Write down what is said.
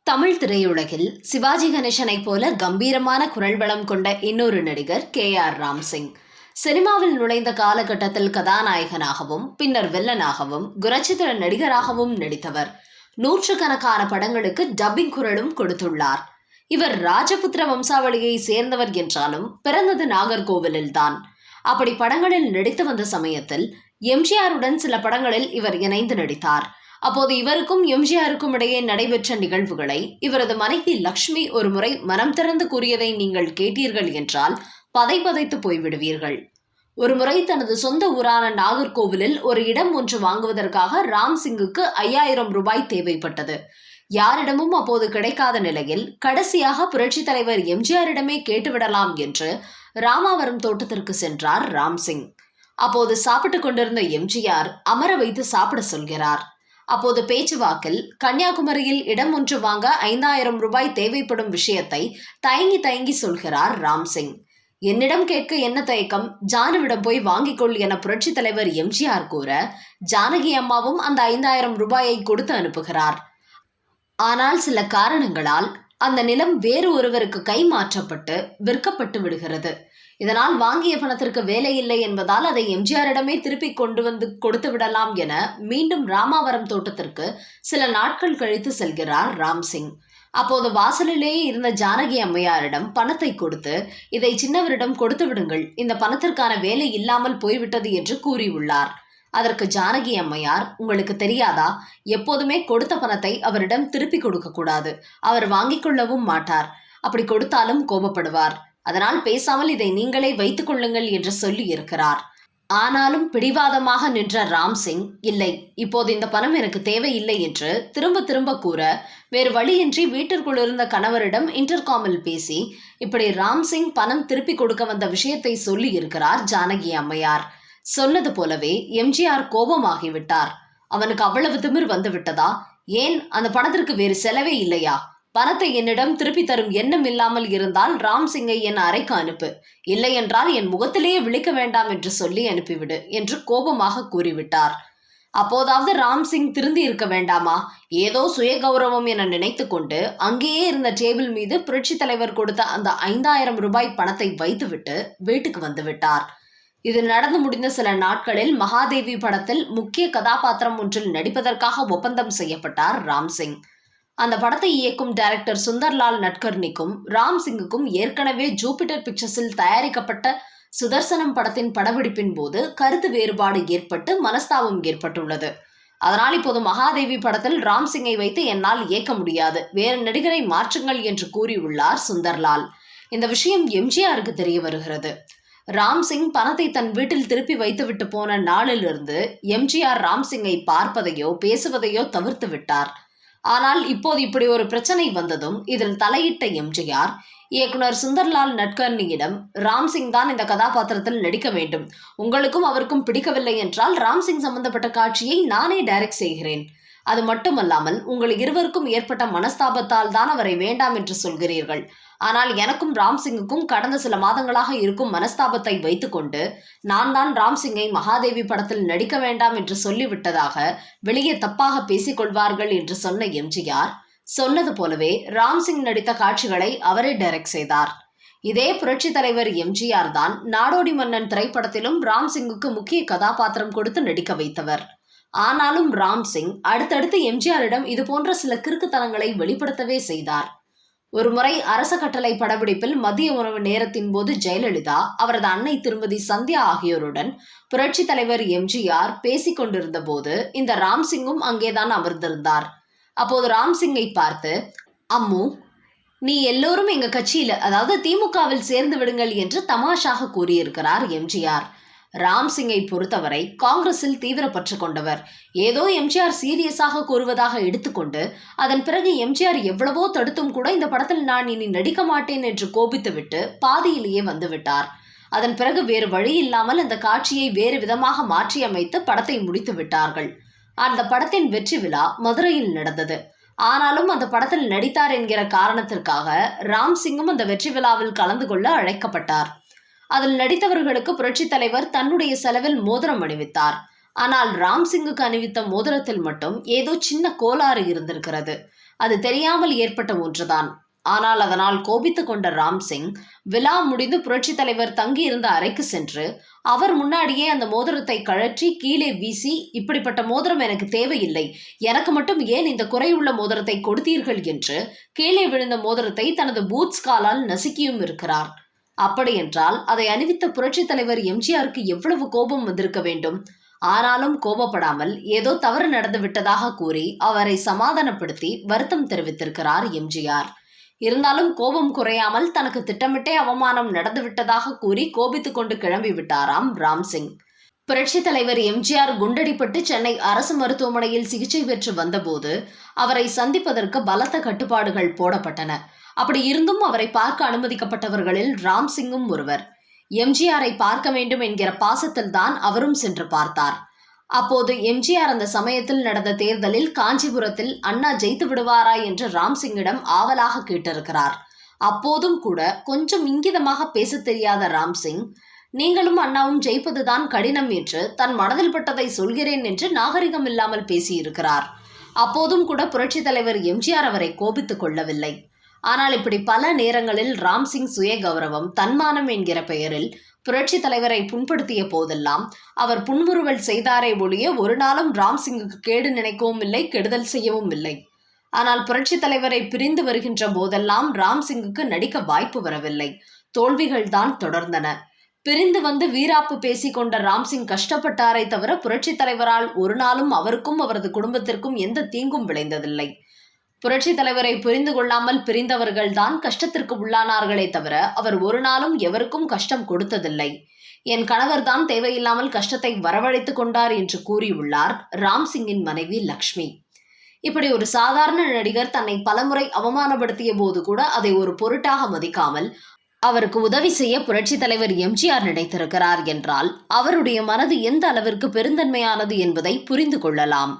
தமிழ் திரையுலகில் சிவாஜி கணேசனைப் போல கம்பீரமான குரல் வளம் கொண்ட இன்னொரு நடிகர் கே.ஆர். ராம்சிங். சினிமாவில் நுழைந்த காலகட்டத்தில் கதாநாயகனாகவும் பின்னர் வில்லனாகவும் குணச்சித்திர நடிகராகவும் நடித்தவர். நூற்றுக்கணக்கான படங்களுக்கு டப்பிங் குரலும் கொடுத்துள்ளார். இவர் ராஜபுத்திர வம்சாவளியை சேர்ந்தவர் என்றாலும் பிறந்தது நாகர்கோவிலில்தான். அப்படி படங்களில் நடித்து வந்த சமயத்தில் எம்ஜிஆருடன் சில படங்களில் இவர் இணைந்து நடித்தார். அப்போது இவருக்கும் எம்ஜிஆருக்கும் இடையே நடைபெற்ற நிகழ்வுகளை இவரது மனைவி லக்ஷ்மி ஒரு முறை மனம் திறந்து கூறியதை நீங்கள் கேட்டீர்கள் என்றால் பதைத்து போய்விடுவீர்கள். ஒருமுறை தனது சொந்த ஊரான நாகர்கோவிலில் ஒரு இடம் ஒன்று வாங்குவதற்காக ராம்சிங்குக்கு 5000 ரூபாய் தேவைப்பட்டது. யாரிடமும் அப்போது கிடைக்காத நிலையில் கடைசியாக புரட்சி தலைவர் எம்ஜிஆரிடமே கேட்டுவிடலாம் என்று ராமாவரம் தோட்டத்திற்கு சென்றார் ராம்சிங். அப்போது சாப்பிட்டு கொண்டிருந்த எம்ஜிஆர் அமர வைத்து சாப்பிட சொல்கிறார். அப்போது பேச்சுவாக்கில் கன்னியாகுமரியில் இடம் ஒன்று வாங்க 5000 ரூபாய் தேவைப்படும் விஷயத்தை தயங்கி சொல்கிறார் ராம்சிங். என்னிடம் கேட்க என்ன தயக்கம், ஜானுவிடம் போய் வாங்கிக்கொள் என புரட்சி தலைவர் எம்ஜிஆர் கூற ஜானகி அம்மாவும் அந்த 5000 ரூபாயை கொடுத்து அனுப்புகிறார். ஆனால் சில காரணங்களால் அந்த நிலம் வேறு ஒருவருக்கு கை மாற்றப்பட்டு விற்கப்பட்டு விடுகிறது. இதனால் வாங்கிய பணத்திற்கு வேலை இல்லை என்பதால் அதை எம்ஜிஆரிடமே திருப்பி கொண்டு வந்து கொடுத்து விடலாம் என மீண்டும் ராமாவரம் தோட்டத்திற்கு சில நாட்கள் கழித்து செல்கிறார் ராம்சிங். அப்போது வாசலிலேயே இருந்த ஜானகி அம்மையாரிடம் பணத்தை கொடுத்து இதை சின்னவரிடம் கொடுத்து விடுங்கள், இந்த பணத்திற்கான வேலை இல்லாமல் போய்விட்டது என்று கூறியுள்ளார். அதற்கு ஜானகி அம்மையார், உங்களுக்கு தெரியாதா, எப்போதுமே கொடுத்த பணத்தை அவரிடம் திருப்பி கொடுக்க கூடாது, அவர் வாங்கிக் கொள்ளவும் மாட்டார், அப்படி கொடுத்தாலும் கோபப்படுவார், அதனால் பேசாமல் இதை நீங்களே வைத்துக் கொள்ளுங்கள் என்று சொல்லி இருக்கிறார். ஆனாலும் பிடிவாதமாக நின்ற ராம்சிங், இல்லை, இப்போது இந்த பணம் எனக்கு தேவையில்லை என்று திரும்ப கூற வேறு வழியின்றி வீட்டிற்குள் இருந்த கணவரிடம் இன்டர்காமில் பேசி இப்படி ராம்சிங் பணம் திருப்பி கொடுக்க வந்த விஷயத்தை சொல்லி இருக்கிறார் ஜானகி அம்மையார். சொன்னது போலவே எம்ஜிஆர் கோபமாகிவிட்டார். அவனுக்கு அவ்வளவு திமிர் வந்து விட்டதா? ஏன் அந்த பணத்திற்கு வேறு செலவே இல்லையா? பணத்தை என்னிடம் திருப்பி தரும் எண்ணம் இல்லாமல் இருந்தால் ராம்சிங்கை என் அறைக்கு அனுப்பு, இல்லை என்றால் என் முகத்திலேயே விழிக்க வேண்டாம் என்று சொல்லி அனுப்பிவிடு என்று கோபமாக கூறிவிட்டார். அப்போதாவது ராம்சிங் திருந்தி இருக்க வேண்டாமா? ஏதோ சுய கௌரவம் என நினைத்து கொண்டு அங்கேயே இருந்த டேபிள் மீது புரட்சி தலைவர் கொடுத்த அந்த 5000 ரூபாய் பணத்தை வைத்துவிட்டு வீட்டுக்கு வந்து விட்டார். இது நடந்து முடிந்த சில நாட்களில் மகாதேவி படத்தில் முக்கிய கதாபாத்திரம் ஒன்றில் நடிப்பதற்காக ஒப்பந்தம் செய்யப்பட்டார் ராம்சிங். அந்த படத்தை இயக்கும் டைரக்டர் சுந்தர்லால் நட்கர்னிக்கும் ராம்சிங்குக்கும் ஏற்கனவே ஜூபிட்டர் பிக்சர்ஸில் தயாரிக்கப்பட்ட சுதர்சனம் படத்தின் படப்பிடிப்பின் போது கருத்து வேறுபாடு ஏற்பட்டு மனஸ்தாபம் ஏற்பட்டுள்ளது. அதனால் இப்போது மகாதேவி படத்தில் ராம்சிங்கை வைத்து என்னால் இயக்க முடியாது, வேறு நடிகரை மாற்றுங்கள் என்று கூறியுள்ளார் சுந்தர்லால். இந்த விஷயம் எம்ஜிஆருக்கு தெரிய வருகிறது. ராம்சிங் பணத்தை தன் வீட்டில் திருப்பி வைத்துவிட்டு போன நாளிலிருந்து எம்ஜிஆர் ராம்சிங்கை பார்ப்பதையோ பேசுவதையோ தவிர்த்து விட்டார். ஆனால் இப்போது இப்படி ஒரு பிரச்சனை வந்ததும் இதில் தலையிட்ட எம்ஜிஆர் இயக்குனர் சுந்தர்லால் நட்கர்னியிடம், ராம்சிங் தான் இந்த கதாபாத்திரத்தில் நடிக்க வேண்டும், உங்களுக்கும் அவருக்கும் பிடிக்கவில்லை என்றால் ராம்சிங் சம்பந்தப்பட்ட காட்சியை நானே டைரக்ட் செய்கிறேன், அது மட்டுமல்லாமல் உங்கள் இருவருக்கும் ஏற்பட்ட மனஸ்தாபத்தால் தான் அவரை வேண்டாம் என்று சொல்கிறீர்கள், ஆனால் எனக்கும் ராம்சிங்குக்கும் கடந்த சில மாதங்களாக இருக்கும் மனஸ்தாபத்தை வைத்துக்கொண்டு நான் தான் ராம்சிங்கை மகாதேவி படத்தில் நடிக்க வேண்டாம் என்று சொல்லிவிட்டதாக வெளியே தப்பாக பேசிக்கொள்வார்கள் என்று சொன்ன எம்ஜிஆர் சொன்னது போலவே ராம்சிங் நடித்த காட்சிகளை அவரே டைரக்ட் செய்தார். இதே புரட்சி தலைவர் எம்ஜிஆர் தான் நாடோடி மன்னன் திரைப்படத்திலும் ராம்சிங்குக்கு முக்கிய கதாபாத்திரம் கொடுத்து நடிக்க வைத்தவர். ஆனாலும் ராம்சிங் அடுத்தடுத்து எம்ஜிஆரிடம் இது போன்ற சில கிறுக்குத்தனங்களை வெளிப்படுத்தவே செய்தார். ஒருமுறை அரச கட்டளை படப்பிடிப்பில் மதிய உணவு நேரத்தின் போது ஜெயலலிதா, அவரது அன்னை திருமதி சந்தியா ஆகியோருடன் புரட்சி தலைவர் எம்ஜிஆர் பேசிக் கொண்டிருந்த போது இந்த ராம்சிங்கும் அங்கேதான் அமர்ந்திருந்தார். அப்போது ராம்சிங்கை பார்த்து, அம்மு, நீ எல்லோரும் எங்க கட்சியில, அதாவது திமுகவில் சேர்ந்து விடுங்கள் என்று தமாஷாக கூறியிருக்கிறார் எம்ஜிஆர். ராம்சிங்கை பொறுத்தவரை காங்கிரஸில் தீவிர பற்று கொண்டவர். ஏதோ எம்ஜிஆர் சீரியஸாக கூறுவதாக எடுத்துக்கொண்டு அதன் பிறகு எம்ஜிஆர் எவ்வளவோ தடுத்தும் கூட இந்த படத்தில் நான் இனி நடிக்க மாட்டேன் என்று கோபித்துவிட்டு பாதியிலேயே வந்துவிட்டார். அதன் பிறகு வேறு வழி இல்லாமல் அந்த காட்சியை வேறு விதமாக மாற்றியமைத்து படத்தை முடித்து விட்டார்கள். அந்த படத்தின் வெற்றி விழா மதுரையில் நடந்தது. ஆனாலும் அந்த படத்தில் நடித்தார் என்கிற காரணத்திற்காக ராம்சிங்கும் அந்த வெற்றி விழாவில் கலந்து கொள்ள அழைக்கப்பட்டார். அதில் நடித்தவர்களுக்கு புரட்சி தலைவர் தன்னுடைய செலவில் மோதிரம் அணிவித்தார். ஆனால் ராம்சிங்குக்கு அணிவித்த மோதிரத்தில் மட்டும் ஏதோ சின்ன கோளாறு இருந்திருக்கிறது. அது தெரியாமல் ஏற்பட்ட ஒன்றுதான். ஆனால் அதனால் கோபித்துக் கொண்ட ராம்சிங் விழா முடிந்து புரட்சித் தலைவர் தங்கியிருந்த அறைக்கு சென்று அவர் முன்னாடியே அந்த மோதிரத்தை கழற்றி கீழே வீசி, இப்படிப்பட்ட மோதிரம் எனக்கு தேவையில்லை, எனக்கு மட்டும் ஏன் இந்த குறையுள்ள மோதிரத்தை கொடுத்தீர்கள் என்று கீழே விழுந்த மோதிரத்தை தனது பூட்ஸ் காலால் நசுக்கியும் இருக்கிறார். அப்படியென்றால் அதை அணிவித்த புரட்சித் தலைவர் எம்ஜிஆருக்கு எவ்வளவு கோபம் வந்திருக்க வேண்டும். ஆனாலும் கோபப்படாமல் ஏதோ தவறு நடந்து விட்டதாக கூறி அவரை சமாதானப்படுத்தி வருத்தம் தெரிவித்திருக்கிறார் எம்ஜிஆர். இருந்தாலும் கோபம் குறையாமல் தனக்கு திட்டமிட்டே அவமானம் நடந்துவிட்டதாக கூறி கோபித்துக் கொண்டு கிளம்பி விட்டாராம் ராம்சிங். புரட்சித் தலைவர் எம்ஜிஆர் குண்டடிப்பட்டு சென்னை அரசு மருத்துவமனையில் சிகிச்சை பெற்று வந்தபோது அவரை சந்திப்பதற்கு பலத்த கட்டுப்பாடுகள் போடப்பட்டன. அப்படி இருந்தும் அவரை பார்க்க அனுமதிக்கப்பட்டவர்களில் ராம்சிங்கும் ஒருவர். எம்ஜிஆரை பார்க்க வேண்டும் என்கிற பாசத்தில் தான் அவரும் சென்று பார்த்தார். அப்போது எம்ஜிஆர் அந்த சமயத்தில் நடந்த தேர்தலில் காஞ்சிபுரத்தில் அண்ணா ஜெயித்து விடுவாரா என்று ராம்சிங்கிடம் ஆவலாக கேட்டிருக்கிறார். அப்போதும் கூட கொஞ்சம் இங்கிதமாக பேச தெரியாத ராம்சிங், நீங்களும் அண்ணாவும் ஜெயிப்பதுதான் கடினம் என்று தன் மனதில் பட்டதை சொல்கிறேன் என்று நாகரிகம் இல்லாமல் பேசியிருக்கிறார். அப்போதும் கூட புரட்சித் தலைவர் எம்ஜிஆர் அவரை கோபித்துக் கொள்ளவில்லை. ஆனால் இப்படி பல நேரங்களில் ராம்சிங் சுய கௌரவம், தன்மானம் என்கிற பெயரில் புரட்சி தலைவரை புண்படுத்திய போதெல்லாம் அவர் புன்முறுவல் செய்தாரே ஒழிய ஒரு நாளும் ராம்சிங்குக்கு கேடு நினைக்கவும் இல்லை, கெடுதல் செய்யவும் இல்லை. ஆனால் புரட்சி தலைவரை பிரிந்து வருகின்ற போதெல்லாம் ராம்சிங்குக்கு நடிக்க வாய்ப்பு வரவில்லை. தோல்விகள் தான் தொடர்ந்தன. பிரிந்து வந்து வீராப்பு பேசிக் கொண்ட ராம்சிங் கஷ்டப்பட்டாரை தவிர புரட்சி தலைவரால் ஒரு நாளும் அவருக்கும் அவரது குடும்பத்திற்கும் எந்த தீங்கும் விளைந்ததில்லை. புரட்சி தலைவரை புரிந்து கொள்ளாமல் பிரிந்தவர்கள் தான் கஷ்டத்திற்கு உள்ளானார்களே தவிர அவர் ஒரு நாளும் எவருக்கும் கஷ்டம் கொடுத்ததில்லை. என் கணவர் தான் தேவையில்லாமல் கஷ்டத்தை வரவழைத்துக் கொண்டார் என்று கூறியுள்ளார் ராம்சிங்கின் மனைவி லக்ஷ்மி. இப்படி ஒரு சாதாரண நடிகர் தன்னை பலமுறை அவமானப்படுத்திய போது கூட அதை ஒரு பொருட்டாக மதிக்காமல் அவருக்கு உதவி செய்ய புரட்சி தலைவர் எம்ஜிஆர் நினைத்திருக்கிறார் என்றால் அவருடைய மனது எந்த அளவிற்கு பெருந்தன்மையானது என்பதை புரிந்து கொள்ளலாம்.